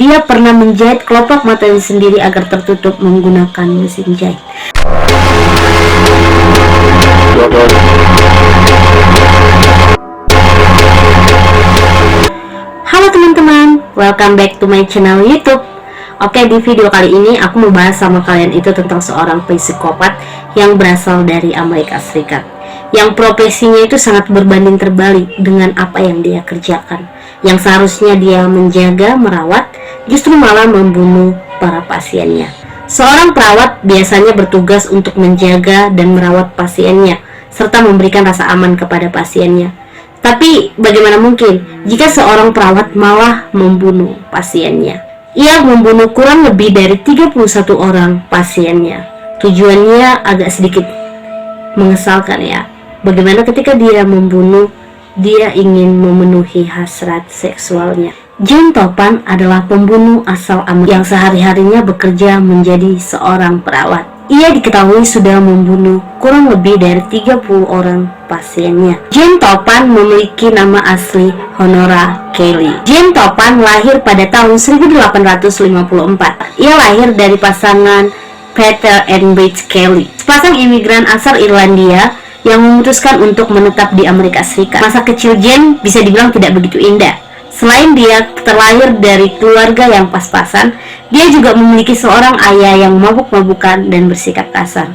dia pernah menjahit kelopak matanya sendiri agar tertutup menggunakan mesin jahit. Halo teman-teman, welcome back to my channel YouTube. Oke, di video kali ini aku mau bahas sama kalian itu tentang seorang psikopat yang berasal dari Amerika Serikat, yang profesinya itu sangat berbanding terbalik dengan apa yang dia kerjakan. Yang seharusnya dia menjaga, merawat, justru malah membunuh para pasiennya. Seorang perawat biasanya bertugas untuk menjaga dan merawat pasiennya, serta memberikan rasa aman kepada pasiennya. Tapi bagaimana mungkin jika seorang perawat malah membunuh pasiennya? Ia membunuh kurang lebih dari 31 orang pasiennya. Tujuannya agak sedikit mengesalkan ya. Bagaimana ketika dia membunuh, dia ingin memenuhi hasrat seksualnya. Gene Topan adalah pembunuh asal Amerika yang sehari-harinya bekerja menjadi seorang perawat. Ia diketahui sudah membunuh kurang lebih dari 30 orang pasiennya. Gene Topan memiliki nama asli Honora Kelly. Gene Topan lahir pada tahun 1854. Ia lahir dari pasangan Peter and Beth Kelly, sepasang imigran asal Irlandia yang memutuskan untuk menetap di Amerika Serikat. Masa kecil Gene bisa dibilang tidak begitu indah. Selain dia terlahir dari keluarga yang pas-pasan, dia juga memiliki seorang ayah yang mabuk-mabukan dan bersikap kasar.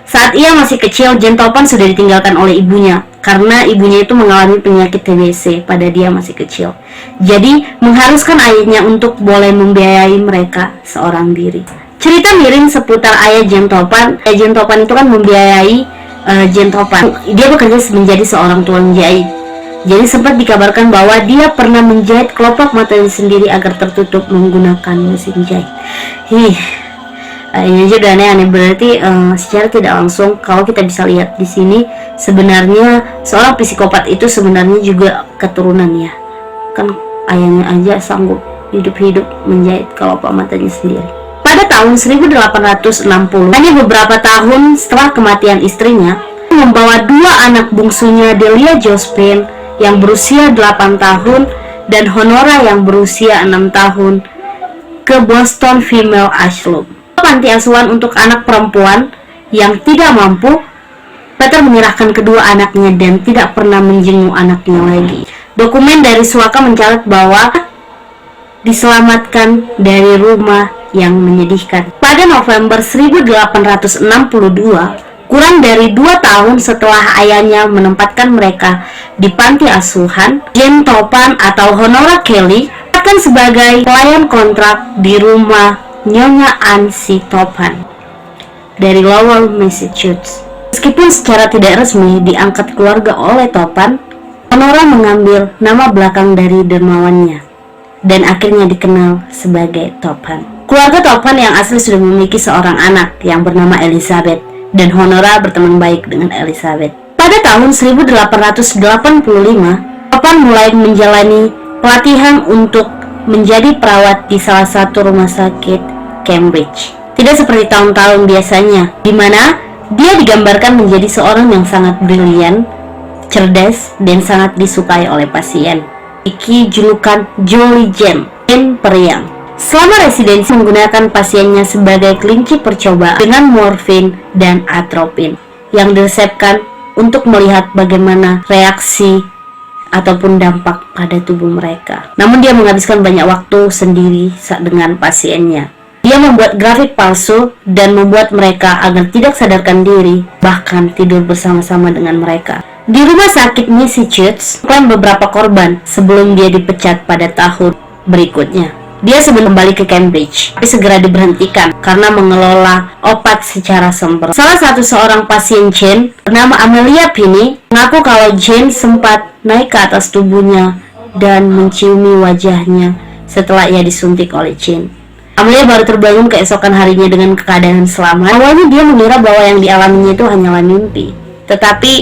Saat ia masih kecil, Gene Topan sudah ditinggalkan oleh ibunya karena ibunya itu mengalami penyakit TBC pada dia masih kecil. Jadi mengharuskan ayahnya untuk boleh membiayai mereka seorang diri. Cerita miring seputar ayah Gene Topan. Gene Topan itu kan membiayai Gene Topan. Dia bekerja menjadi seorang tukang jahit. Jadi sempat dikabarkan bahwa dia pernah menjahit kelopak matanya sendiri agar tertutup menggunakan mesin jahit. Ini aja udah aneh-aneh. Berarti secara tidak langsung kalau kita bisa lihat di sini, sebenarnya seorang psikopat itu sebenarnya juga keturunan ya. Kan ayahnya aja sanggup hidup-hidup menjahit kelopak matanya sendiri. Pada tahun 1860, hanya beberapa tahun setelah kematian istrinya, membawa dua anak bungsunya, Delia Josephine yang berusia 8 tahun dan Honora yang berusia 6 tahun ke Boston Female Asylum, panti asuhan untuk anak perempuan yang tidak mampu. Peter menyerahkan kedua anaknya dan tidak pernah menjenguk anaknya lagi. Dokumen dari Suaka mencatat bahwa diselamatkan dari rumah yang menyedihkan. Pada November 1862, kurang dari 2 tahun setelah ayahnya menempatkan mereka di panti asuhan, Gene Topan atau Honora Kelly akan sebagai pelayan kontrak di rumah Nyonya Ansi Topan dari Lowell, Massachusetts. Meskipun secara tidak resmi diangkat keluarga oleh Topan, Honora mengambil nama belakang dari dermawannya dan akhirnya dikenal sebagai Topan. Keluarga Topan yang asli sudah memiliki seorang anak yang bernama Elizabeth, dan Honora berteman baik dengan Elizabeth. Pada tahun 1885, Topan mulai menjalani pelatihan untuk menjadi perawat di salah satu rumah sakit Cambridge. Tidak seperti tahun-tahun biasanya, di mana dia digambarkan menjadi seorang yang sangat brilian, cerdas, dan sangat disukai oleh pasien. Memiliki julukan Jolly Jane, Jane Periang. Selama residensi menggunakan pasiennya sebagai kelinci percobaan dengan morfin dan atropin yang diresepkan untuk melihat bagaimana reaksi ataupun dampak pada tubuh mereka. Namun dia menghabiskan banyak waktu sendiri dengan pasiennya. Dia membuat grafik palsu dan membuat mereka agar tidak sadarkan diri, bahkan tidur bersama-sama dengan mereka. Di rumah sakit Massachusetts, beberapa korban sebelum dia dipecat pada tahun berikutnya. Dia sebelum kembali ke Cambridge, tapi segera diberhentikan karena mengelola obat secara sempurna. Salah satu seorang pasien Jane bernama Amelia Pinney mengaku kalau Jane sempat naik ke atas tubuhnya dan menciumi wajahnya setelah ia disuntik oleh Jane. Amelia baru terbangun keesokan harinya dengan keadaan selamat. Awalnya dia mengira bahwa yang dialaminya itu hanyalah mimpi. Tetapi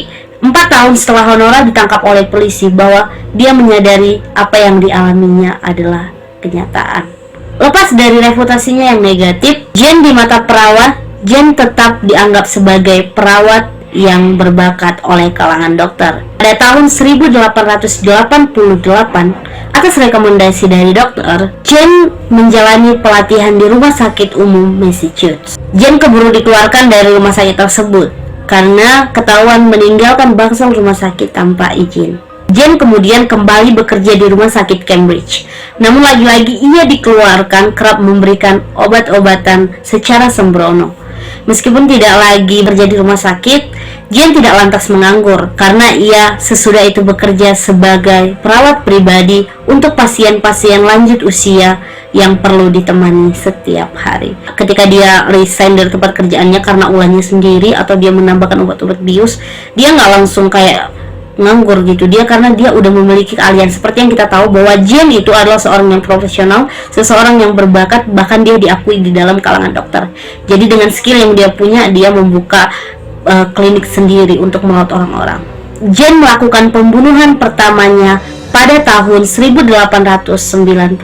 4 tahun setelah Honora ditangkap oleh polisi bahwa dia menyadari apa yang dialaminya adalah kenyataan. Lepas dari reputasinya yang negatif, Jane di mata perawat, Jane tetap dianggap sebagai perawat yang berbakat oleh kalangan dokter. Pada tahun 1888, atas rekomendasi dari dokter, Jane menjalani pelatihan di Rumah Sakit Umum Massachusetts. Jane keburu dikeluarkan dari rumah sakit tersebut karena ketahuan meninggalkan bangsal rumah sakit tanpa izin. Jane kemudian kembali bekerja di Rumah Sakit Cambridge. Namun lagi-lagi ia dikeluarkan kerap memberikan obat-obatan secara sembrono. Meskipun tidak lagi bekerja di rumah sakit, Jane tidak lantas menganggur karena ia sesudah itu bekerja sebagai perawat pribadi untuk pasien-pasien lanjut usia yang perlu ditemani setiap hari. Ketika dia resign dari tempat kerjaannya karena ulahnya sendiri atau dia menambahkan obat-obat bius, dia nggak langsung kayak nganggur gitu, karena dia udah memiliki keahlian. Seperti yang kita tahu bahwa Jane itu adalah seorang yang profesional, seseorang yang berbakat, bahkan dia diakui di dalam kalangan dokter. Jadi dengan skill yang dia punya, dia membuka klinik sendiri untuk merawat orang-orang. Jane melakukan pembunuhan pertamanya pada tahun 1895.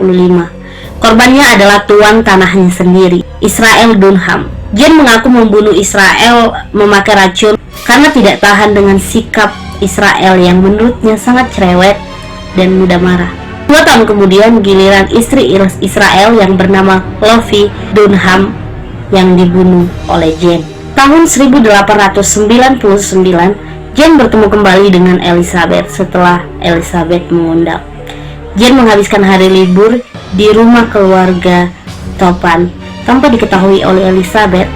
Korbannya adalah tuan tanahnya sendiri, Israel Dunham. Jane mengaku membunuh Israel memakai racun karena tidak tahan dengan sikap Israel yang menurutnya sangat cerewet dan mudah marah. 2 tahun kemudian, giliran istri Israel yang bernama Lovey Dunham yang dibunuh oleh Jane. Tahun 1899, Jane bertemu kembali dengan Elizabeth setelah Elizabeth mengundang. Jane menghabiskan hari libur di rumah keluarga Topan. Tanpa diketahui oleh Elizabeth,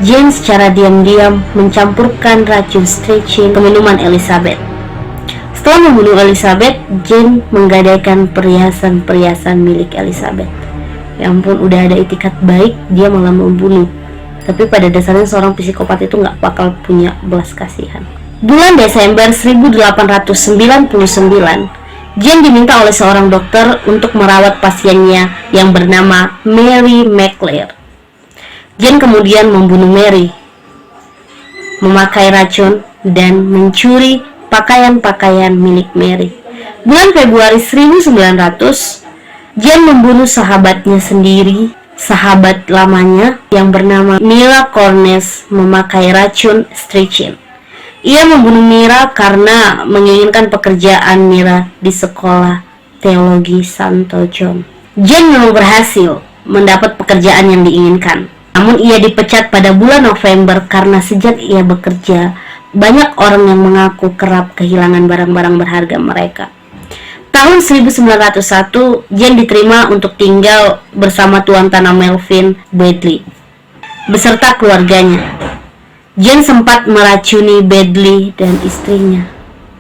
Jane secara diam-diam mencampurkan racun stretching ke minuman Elizabeth. Setelah membunuh Elizabeth, Jane menggadaikan perhiasan-perhiasan milik Elizabeth. Ya ampun, udah ada itikat baik, dia malah membunuh. Tapi pada dasarnya seorang psikopat itu nggak bakal punya belas kasihan. Bulan Desember 1899, Jane diminta oleh seorang dokter untuk merawat pasiennya yang bernama Mary McClure. Jane kemudian membunuh Mary, memakai racun, dan mencuri pakaian-pakaian milik Mary. Bulan Februari 1900, Jane membunuh sahabatnya sendiri, sahabat lamanya yang bernama Mira Cornes, memakai racun stretching. Ia membunuh Mira karena menginginkan pekerjaan Mira di sekolah teologi Santo John. Jane memang berhasil mendapat pekerjaan yang diinginkan. Namun ia dipecat pada bulan November karena sejak ia bekerja, banyak orang yang mengaku kerap kehilangan barang-barang berharga mereka. Tahun 1901, Jane diterima untuk tinggal bersama tuan tanah Melvin Badley beserta keluarganya. Jane sempat meracuni Badley dan istrinya.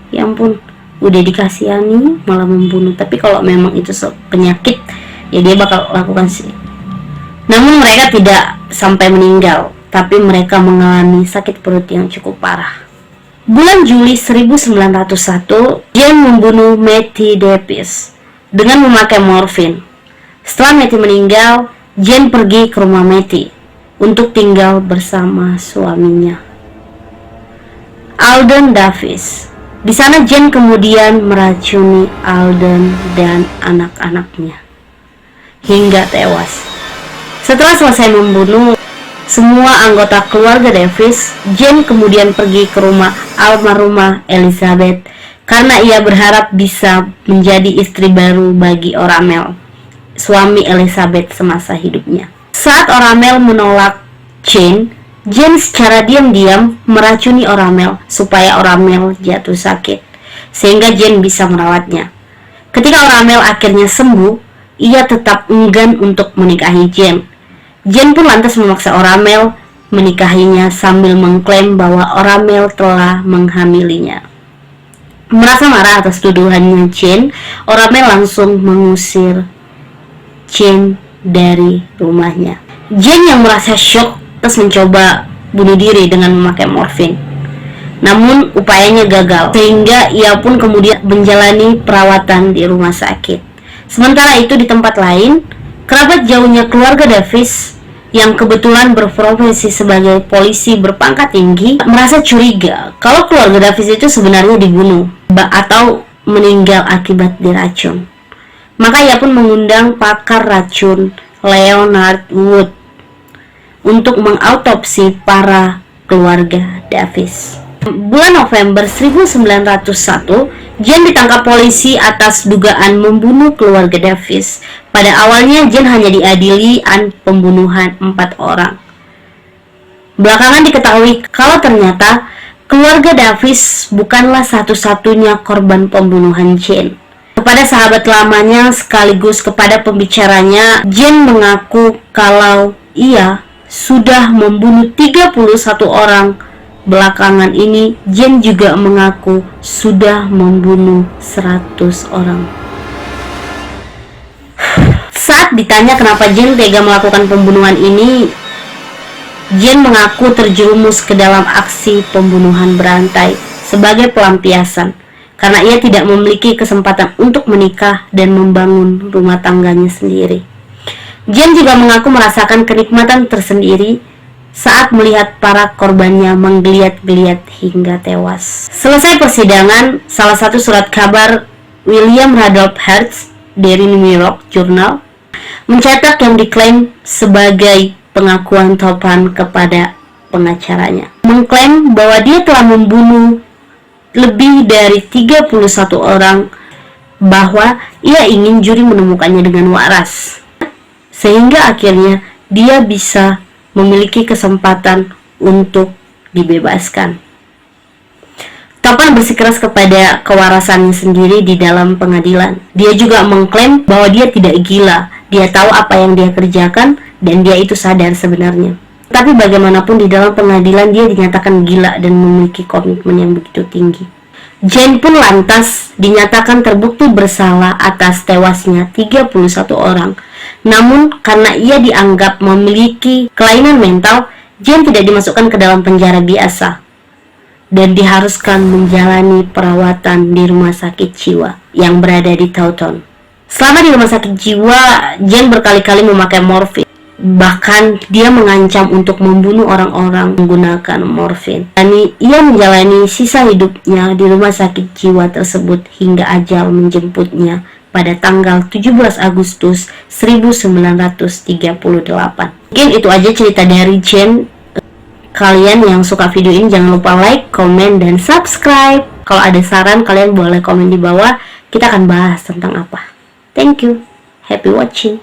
Ya ampun, udah dikasihani malah membunuh. Tapi kalau memang itu penyakit, ya dia bakal lakukan sih. Namun mereka tidak sampai meninggal, tapi mereka mengalami sakit perut yang cukup parah. Bulan Juli 1901, Jane membunuh Mattie Davis dengan memakai morfin. Setelah Mattie meninggal, Jane pergi ke rumah Mattie untuk tinggal bersama suaminya, Alden Davis. Di sana Jane kemudian meracuni Alden dan anak-anaknya hingga tewas. Setelah selesai membunuh semua anggota keluarga Davis, Jane kemudian pergi ke rumah almarhumah Elizabeth karena ia berharap bisa menjadi istri baru bagi Oramel, suami Elizabeth semasa hidupnya. Saat Oramel menolak Jane secara diam-diam meracuni Oramel supaya Oramel jatuh sakit, sehingga Jane bisa merawatnya. Ketika Oramel akhirnya sembuh, ia tetap enggan untuk menikahi Jane. Jane pun lantas memaksa Oramel menikahinya sambil mengklaim bahwa Oramel telah menghamilinya. Merasa marah atas tuduhannya Jane, Oramel langsung mengusir Jane dari rumahnya. Jane yang merasa syok terus mencoba bunuh diri dengan memakai morfin. Namun upayanya gagal, sehingga ia pun kemudian menjalani perawatan di rumah sakit. Sementara itu di tempat lain, kerabat jauhnya keluarga Davis yang kebetulan berprofesi sebagai polisi berpangkat tinggi merasa curiga kalau keluarga Davis itu sebenarnya dibunuh atau meninggal akibat diracun. Maka ia pun mengundang pakar racun Leonard Wood untuk mengautopsi para keluarga Davis. Bulan November 1901, Jane ditangkap polisi atas dugaan membunuh keluarga Davis. Pada awalnya, Jane hanya diadili pembunuhan 4 orang. Belakangan diketahui kalau ternyata keluarga Davis bukanlah satu-satunya korban pembunuhan Jane. Kepada sahabat lamanya sekaligus kepada pembicaranya, Jane mengaku kalau ia sudah membunuh 31 orang. Belakangan ini, Jane juga mengaku sudah membunuh 100 orang. Saat ditanya kenapa Jane tega melakukan pembunuhan ini, Jane mengaku terjerumus ke dalam aksi pembunuhan berantai sebagai pelampiasan karena ia tidak memiliki kesempatan untuk menikah dan membangun rumah tangganya sendiri. Jane juga mengaku merasakan kenikmatan tersendiri saat melihat para korbannya menggeliat-geliat hingga tewas. Selesai persidangan, salah satu surat kabar William Randolph Hearst dari New York Journal mencetak yang diklaim sebagai pengakuan Topan kepada pengacaranya, mengklaim bahwa dia telah membunuh lebih dari 31 orang, bahwa ia ingin juri menemukannya dengan waras, sehingga akhirnya dia bisa memiliki kesempatan untuk dibebaskan. Topan bersikeras kepada kewarasannya sendiri di dalam pengadilan. Dia juga mengklaim bahwa dia tidak gila, dia tahu apa yang dia kerjakan dan dia itu sadar sebenarnya. Tapi bagaimanapun di dalam pengadilan dia dinyatakan gila dan memiliki komitmen yang begitu tinggi. Jane pun lantas dinyatakan terbukti bersalah atas tewasnya 31 orang. Namun karena ia dianggap memiliki kelainan mental, Jane tidak dimasukkan ke dalam penjara biasa dan diharuskan menjalani perawatan di rumah sakit jiwa yang berada di Taunton. Selama di rumah sakit jiwa, Jane berkali-kali memakai morfin. Bahkan dia mengancam untuk membunuh orang-orang menggunakan morfin. Dan ia menjalani sisa hidupnya di rumah sakit jiwa tersebut hingga ajal menjemputnya pada tanggal 17 Agustus 1938. Mungkin itu aja cerita dari Jane. Kalian yang suka video ini jangan lupa like, komen, dan subscribe. Kalau ada saran kalian boleh komen di bawah. Kita akan bahas tentang apa. Thank you. Happy watching.